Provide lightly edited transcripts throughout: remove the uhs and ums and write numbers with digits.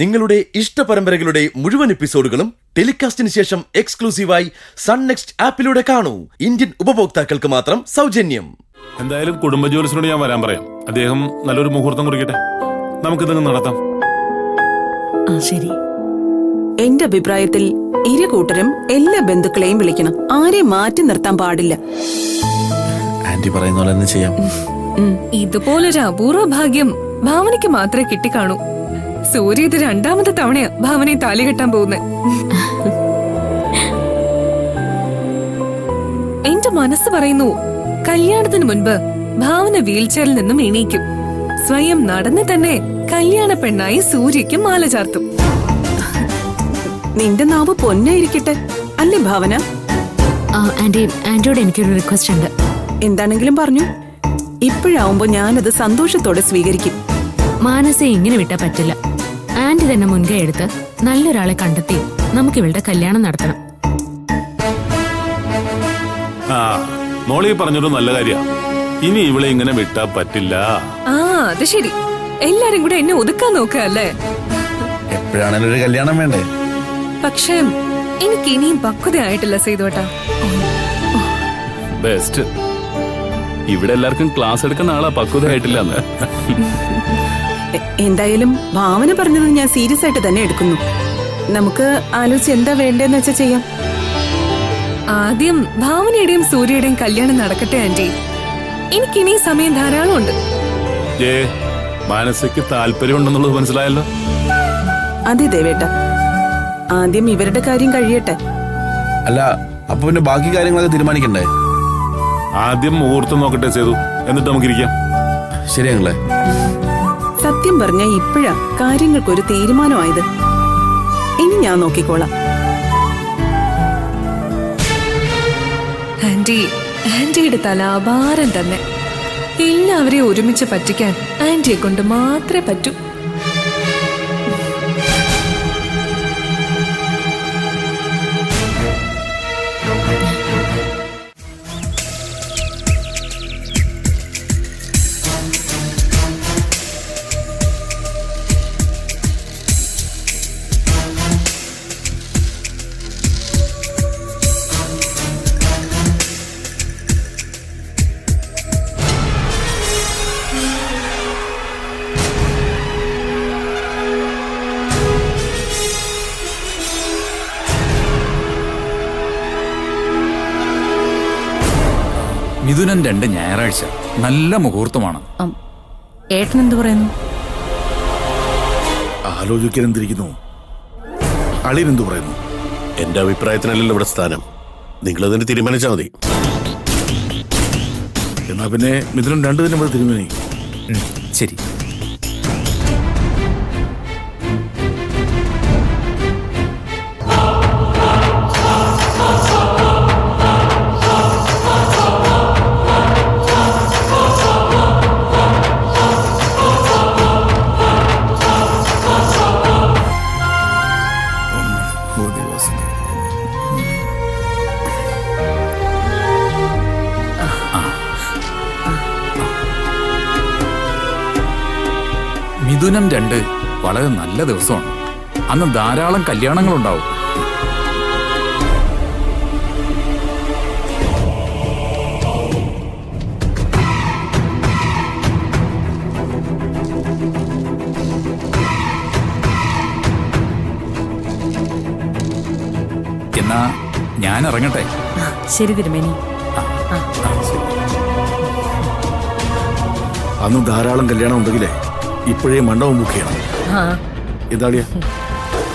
നിങ്ങളുടെ ഇഷ്ട പരമ്പരകളുടെ മുഴുവൻ എപ്പിസോഡുകളും ടെലികാസ്റ്റിന് ശേഷം എക്സ്ക്ലൂസീവായി സൺ നെക്സ്റ്റ് ആപ്പിലൂടെ കാണൂ. ഇന്ത്യൻ ഉപഭോക്താക്കൾക്ക് മാത്രം സൗജന്യം. എന്തായാലും കുടുംബ ജോലിസിനോട് ഞാൻ വരാൻ പറയാം. അദ്ദേഹം നല്ലൊരു മുഹൂർത്തം കുറിക്കട്ടെ, നമുക്കിത് നടത്താം. ശരി. എന്റെ അഭിപ്രായത്തിൽ ഇരു കൂട്ടരും എല്ലാ ബന്ധുക്കളെയും വിളിക്കണം. ആരെയും മാറ്റി നിർത്താൻ പാടില്ല. ആന്റി പറയുന്ന പോലെ തന്നെ ചെയ്യാം. ഇതുപോലൊരു അപൂർവ ഭാഗ്യം ഭാവനയ്ക്ക് മാത്രമേ കിട്ടിക്കാണൂ. സൂര്യ ഇത് രണ്ടാമത്തെ തവണയാ ഭാവനയെ താലി കെട്ടാൻ പോകുന്നത്. എന്റെ മനസ്സ് പറയുന്നു, കല്യാണത്തിന് മുൻപ് ഭാവന വീൽചെയറിൽ നിന്നും എണീക്കും. സ്വയം നടന്ന് തന്നെ കല്യാണ പെണ്ണായി സൂര്യയ്ക്ക് മാല ചാർത്തും. നിന്റെ നാവ് പൊന്നായിരിക്കട്ടെ, അല്ലേ ഭാവന? ആന്റിയോട് എനിക്കൊരു റിക്വസ്റ്റ് ഉണ്ട്. എന്താണെങ്കിലും പറഞ്ഞു. ഇപ്പോഴാവുമ്പോ ഞാനത് സന്തോഷത്തോടെ സ്വീകരിക്കും. മാനസയെ ഇങ്ങനെ വിട്ടാ പറ്റില്ല. ആന്റി തന്നെ മുൻകൈ എടുത്ത് നല്ലൊരാളെ കണ്ടെത്തി നമുക്ക് ഇവളുടെ കല്യാണം നടത്തണം. മോളി പറഞ്ഞൊരു നല്ല കാര്യ. ഇനി ഇവളെ ഇങ്ങനെ വിട്ടാ പറ്റില്ല. അത് ശരി. എല്ലാരും കൂടെ എന്നെ ഒതുക്കാൻ നോക്കല്ലേ? എപ്പോഴാണേലും ഒരു കല്യാണം വേണ്ടേ? പക്ഷേ എനിക്ക് ഇനിയും പക്വതയായിട്ടില്ല സേതുവേട്ടാ. ബെസ്റ്റ്. ഇവിടെ എല്ലാവർക്കും ക്ലാസ് എടുക്കുന്ന ആളാ പക്വതയായിട്ടില്ല. എന്തായാലും ഭാവന പറഞ്ഞത് ഞാൻ സീരിയസ് ആയിട്ട് തന്നെ എടുക്കുന്നു. നമുക്ക് ആലോചിച്ച് എന്താ വേണ്ടെന്ന് വെച്ചാ ചെയ്യാം. ആദ്യം ഭാവനയുടെയും സൂര്യയുടെയും കല്യാണം നടക്കട്ടെ ആന്റി. എനിക്കിനി സമയം ധാരാളം ഉണ്ട്. മാനസിക്ക് താല്പര്യമുണ്ടെന്നുള്ളത് മനസ്സിലായല്ലോ. അതെ ദേവേട്ട, ആദ്യം ഇവരുടെ കാര്യം കഴിയട്ടെ. അല്ല, അപ്പൊ പിന്നെ ബാക്കി കാര്യങ്ങളൊക്കെ തീരുമാനിക്കണ്ടേ? ആദ്യം മുഹൂർത്തം നോക്കട്ടെ സേതു, എന്നിട്ട് നമുക്കിരിക്കാം. ശരിയാങ്ങളെ. സത്യം പറഞ്ഞ ഇപ്പോഴാ കാര്യങ്ങൾക്കൊരു തീരുമാനമായത്. ഇനി ഞാൻ നോക്കിക്കോളാം. ആന്റിയുടെ തല അപാരം തന്നെ. എല്ലാവരെയും ഒരുമിച്ച് പറ്റിക്കാൻ ആന്റിയെ കൊണ്ട് മാത്രമേ പറ്റൂ. മിഥുനം 2 ഞായറാഴ്ച നല്ല മുഹൂർത്തമാണ്. ഏട്ടൻ എന്ത് പറയുന്നു? ആലോചിക്കാൻ എന്തിരിക്കുന്നു? അളിയനെന്തു പറയുന്നു? എന്റെ അഭിപ്രായത്തിനല്ലല്ലോ ഇവിടെ സ്ഥാനം. നിങ്ങളതിന് തീരുമാനിച്ചാൽ മതി. എന്നാ പിന്നെ മിഥുനം 2 ദിനം തീരുമാനി. ശരി. മിഥുനം 2 വളരെ നല്ല ദിവസമാണ്. അന്ന് ധാരാളം കല്യാണങ്ങളുണ്ടാവും. എന്നാ ഞാൻ ഇറങ്ങട്ടെ. ശരി തിരുമേനി. അന്ന് ധാരാളം കല്യാണം ഉണ്ടെങ്കിലേ ഇപ്പോഴേ മണ്ഡപം ബുക്ക് ചെയ്യണം. എന്താളിയാ?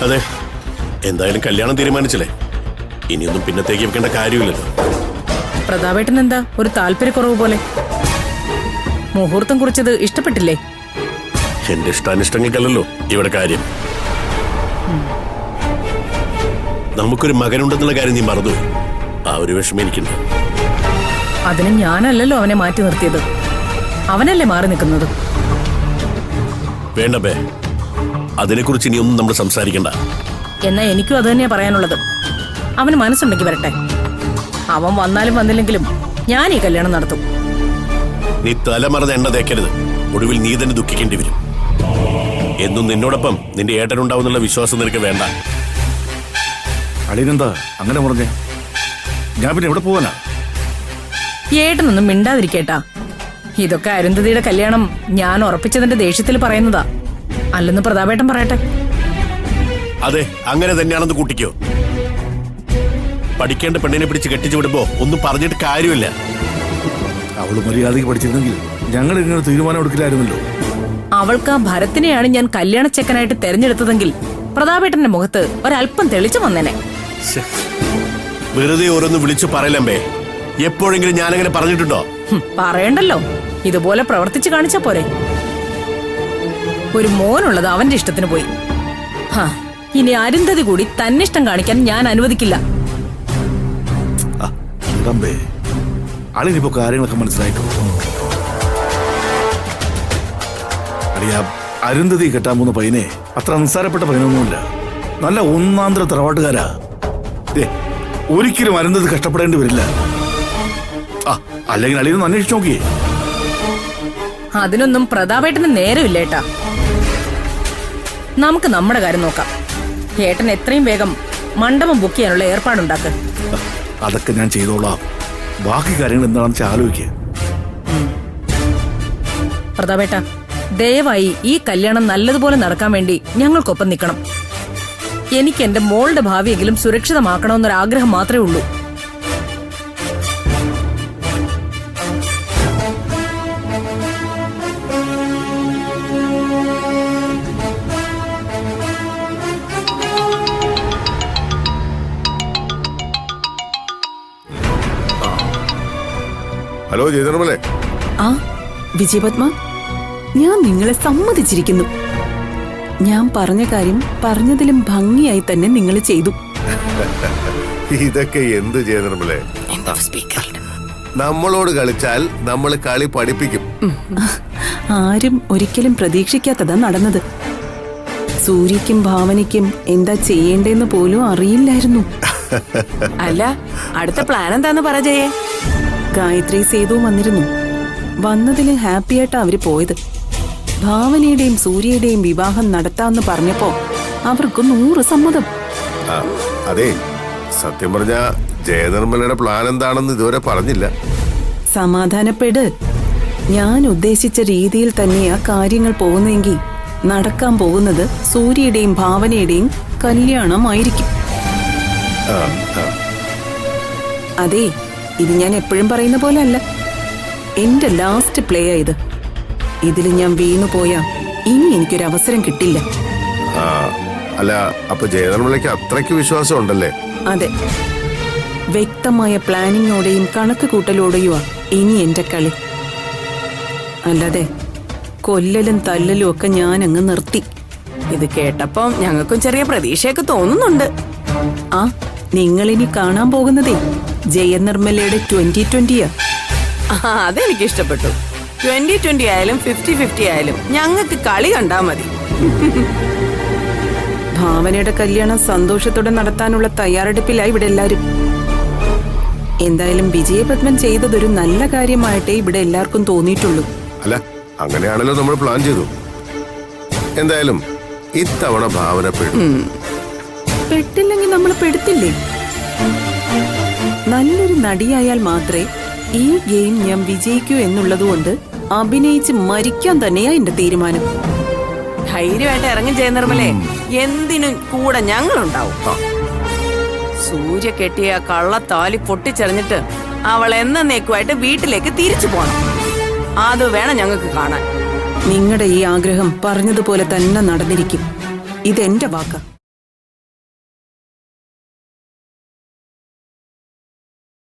അതെ, എന്തായാലും കല്യാണം തീരുമാനിച്ചില്ലേ, ഇനിയൊന്നും പിന്നത്തേക്ക് വെക്കേണ്ട കാര്യമില്ലല്ലോ. പ്രതാപേട്ടൻ എന്താ ഒരു താല്പര്യക്കുറവ് പോലെ? മുഹൂർത്തം കുറിച്ചത് ഇഷ്ടപ്പെട്ടില്ലേ? എന്റെ ഇഷ്ടാനിഷ്ടങ്ങൾക്കല്ലല്ലോ ഇവിടെ കാര്യം. നമുക്കൊരു മകനുണ്ടെന്നുള്ള കാര്യം നീ മറന്നു. ആ ഒരു വിഷമം എനിക്കുണ്ട്. അതിന് ഞാനല്ലല്ലോ അവനെ മാറ്റി നിർത്തിയത്, അവനല്ലേ മാറി നിൽക്കുന്നത്. വേണ്ട ബേ, അതിനെക്കുറിച്ച് ഇനിയൊന്നും നമ്മൾ സംസാരിക്കണ്ട. എന്നാ എനിക്കും അത് തന്നെയാ പറയാനുള്ളത്. അവന് മനസ്സുണ്ടെങ്കിൽ വരട്ടെ. അവൻ വന്നാലും വന്നില്ലെങ്കിലും ഞാൻ ഈ കല്യാണം നടത്തും. നീ തലമറന്ന് എണ്ണ തേക്കരുത്. ഒടുവിൽ നീ തന്നെ ദുഃഖിക്കേണ്ടി വരും. എന്നും നിന്നോടൊപ്പം നിന്റെ ഏട്ടനുണ്ടാവുന്നുള്ള വിശ്വാസം നിനക്ക് വേണ്ട. അളിയനെന്താ അങ്ങനെ പറഞ്ഞേ? ഞാൻ പിന്നെ എവിടെ പോവാനാ? ഏട്ടനൊന്നും മിണ്ടാതിരിക്കേട്ടാ. ഇതൊക്കെ അരുന്ധതിയുടെ കല്യാണം ഞാൻ ഉറപ്പിച്ചതിന്റെ ദേഷ്യത്തിൽ പറയുന്നതാ. അല്ലെന്ന് പ്രതാപേട്ടൻ പറയട്ടെ. അതെ, അങ്ങനെ തന്നെയാണെന്ന് കൂട്ടിക്കോ. പഠിക്കേണ്ട പെണ്ണിനെ പിടിച്ച് കെട്ടിച്ചു വിടുമ്പോ ഒന്നും പറഞ്ഞിട്ട് കാര്യമില്ല. അവള് മര്യാദയ്ക്ക് പഠിച്ചിരുന്നെങ്കിൽ ഞങ്ങൾ ഇങ്ങനെ തീരുമാനം എടുക്കില്ലായിരുന്നല്ലോ. അവൾക്ക് ആ ഭരത്തിനെയാണ് ഞാൻ കല്യാണച്ചെക്കനായിട്ട് തെരഞ്ഞെടുത്തതെങ്കിൽ പ്രതാപേട്ടന്റെ മുഖത്ത് ഒരല്പം തെളിച്ചു വന്നേനെ. വെറുതെ ഓരോന്ന് വിളിച്ചു പറയലമ്പേ. എപ്പോഴെങ്കിലും ഞാനങ്ങനെ പറഞ്ഞിട്ടുണ്ടോ? പറയണ്ടല്ലോ, ഇതുപോലെ പ്രവർത്തിച്ചു കാണിച്ച പോരെ. ഒരു മോനുള്ളത് അവന്റെ ഇഷ്ടത്തിന് പോയി. ഇനി അരുന്ധതി കൂടി തന്നിഷ്ടം കാണിക്കാൻ ഞാൻ അനുവദിക്കില്ല. അളിനിപ്പോ കാര്യങ്ങളൊക്കെ മനസ്സിലായിട്ടോ? അളിയ, അരുന്ധതി കെട്ടാൻ പോകുന്ന പയ്യനെ അത്ര നിസ്സാരപ്പെട്ട പയ്യനൊന്നുമില്ല. നല്ല ഒന്നാന്തര തറവാട്ടുകാരാ. ഒരിക്കലും അരുന്ധതി കഷ്ടപ്പെടേണ്ടി വരില്ല. അല്ലെങ്കിൽ അളിയൊന്ന് അന്വേഷിച്ചു നോക്കിയേ. അതിനൊന്നും പ്രതാപേട്ടന് നേരമില്ല ഏട്ടാ. നമുക്ക് നമ്മുടെ കാര്യം നോക്കാം. ഏട്ടൻ എത്രയും വേഗം മണ്ഡപം ബുക്ക് ചെയ്യാനുള്ള ഏർപ്പാടുണ്ടാക്ക്. അതൊക്കെ ഞാൻ ചെയ്തോളാം. ബാക്കി കാര്യങ്ങൾ എന്താണെന്ന് വെച്ചാൽ ആലോചിക്കുക. പ്രതാപേട്ട, ദയവായി ഈ കല്യാണം നല്ലതുപോലെ നടക്കാൻ വേണ്ടി ഞങ്ങൾക്കൊപ്പം നിൽക്കണം. എനിക്ക് എന്റെ മോളുടെ ഭാവിയെങ്കിലും സുരക്ഷിതമാക്കണമെന്നൊരാഗ്രഹം മാത്രമേ ഉള്ളൂ. ഹലോ ജയധർമ്മലേ. ആ വിജയപത്മ, ഞാൻ നിങ്ങളെ സമ്മതിച്ചിരിക്കുന്നു. ഞാൻ പറഞ്ഞ കാര്യം പറഞ്ഞതിലും ഭംഗിയായി തന്നെ നിങ്ങൾ ചെയ്തു. ഇതൊക്കെ എന്ത് ജയധർമ്മലേ? നമ്മളോട് കളിച്ചാൽ നമ്മൾ കളി പഠിപ്പിക്കും. ആരും ഒരിക്കലും പ്രതീക്ഷിക്കാത്തതാ നടന്നത്. സൂര്യക്കും ഭാവനയ്ക്കും എന്താ ചെയ്യേണ്ടെന്ന് പോലും അറിയില്ലായിരുന്നു. അല്ല, അടുത്ത പ്ലാൻ എന്താന്ന് പറ ജയേ. ഗായത്രി സേതുവും വന്നിരുന്നു. വന്നതിൽ ഹാപ്പിയായിട്ടാ അവര് പോയത്. ഭാവനയുടെയും സൂര്യയുടെയും വിവാഹം നടത്താന്ന് പറഞ്ഞപ്പോ അവർക്ക് 100 സമ്മതം. അതെ, സത്യം പറഞ്ഞ ജയനിർമ്മലയുടെ പ്ലാൻ എന്താണെന്ന് ഇതുവരെ പറഞ്ഞില്ല. സമാധാനപ്പെട്. ഞാൻ ഉദ്ദേശിച്ച രീതിയിൽ തന്നെയാ കാര്യങ്ങൾ പോകുന്നെങ്കിൽ നടക്കാൻ പോകുന്നത് സൂര്യയുടെയും ഭാവനയുടെയും കല്യാണമായിരിക്കും. അതെ, ഇത് ഞാൻ എപ്പോഴും പറയുന്ന പോലെ അല്ല. എന്റെ ലാസ്റ്റ് പ്ലേ ആയത്. ഇതിൽ ഞാൻ വീണു പോയാ ഇനി എനിക്കൊരു അവസരം കിട്ടില്ല. അല്ല, അപ്പൊ ജയനിർമ്മലയ്ക്ക് അത്രയ്ക്ക് വിശ്വാസം ഉണ്ടല്ലേ? അതെ, വ്യക്തമായ പ്ലാനിങ്ങോടെയും കണക്ക് കൂട്ടലോടെയുമാ ഇനി എന്റെ കളി. അല്ലാതെ കൊല്ലലും തല്ലലും ഒക്കെ ഞാൻ അങ്ങ് നിർത്തി. ഇത് കേട്ടപ്പം ഞങ്ങൾക്കും ചെറിയ പ്രതീക്ഷയൊക്കെ തോന്നുന്നുണ്ട്. ആ, നിങ്ങളിനി കാണാൻ പോകുന്നതേ ജയനിർമ്മലയുടെ 2020യാ. അതെനിക്ക് ഇഷ്ടപ്പെട്ടു. 2020 ആയാലും 50-50 ആയാലും ഞങ്ങൾക്ക് കളി കണ്ടാ മതി. ഭാവനയുടെ കല്യാണം സന്തോഷത്തോടെ നടത്താനുള്ള തയ്യാറെടുപ്പിലായി ഇവിടെ എല്ലാരും. എന്തായാലും വിജയപത്മൻ ചെയ്തതൊരു നല്ല കാര്യമായിട്ടേ ഇവിടെ എല്ലാവർക്കും തോന്നിയിട്ടുള്ളൂ. അല്ല, അങ്ങനെയാണല്ലോ നമ്മൾ പ്ലാൻ ചെയ്തു. എന്തായാലും ഇത്തവണ ഭാവന പെട്ടില്ലെങ്കിൽ നമ്മൾ പെടുത്തില്ലേ? നല്ലൊരു നടിയായാൽ മാത്രമേ ഈ ഗെയിം ഞാൻ വിജയിക്കൂ എന്നുള്ളതുകൊണ്ട് അഭിനയിച്ച് മരിക്കാൻ തന്നെയാ എന്റെ തീരുമാനം. ധൈര്യമായിട്ട് ഇറങ്ങി ജയനിർമ്മലേ. എന്തിനും കൂടെ ഞങ്ങളുണ്ടാവും. സൂര്യ കെട്ടിയ കള്ളത്താലി പൊട്ടിച്ചെറിഞ്ഞിട്ട് അവൾ എന്നേക്കുമായിട്ട് വീട്ടിലേക്ക് തിരിച്ചു പോണം. അത് വേണം ഞങ്ങൾക്ക് കാണാൻ. നിങ്ങളുടെ ഈ ആഗ്രഹം പറഞ്ഞതുപോലെ തന്നെ നടന്നിരിക്കും. ഇതെന്റെ വാക്കാ.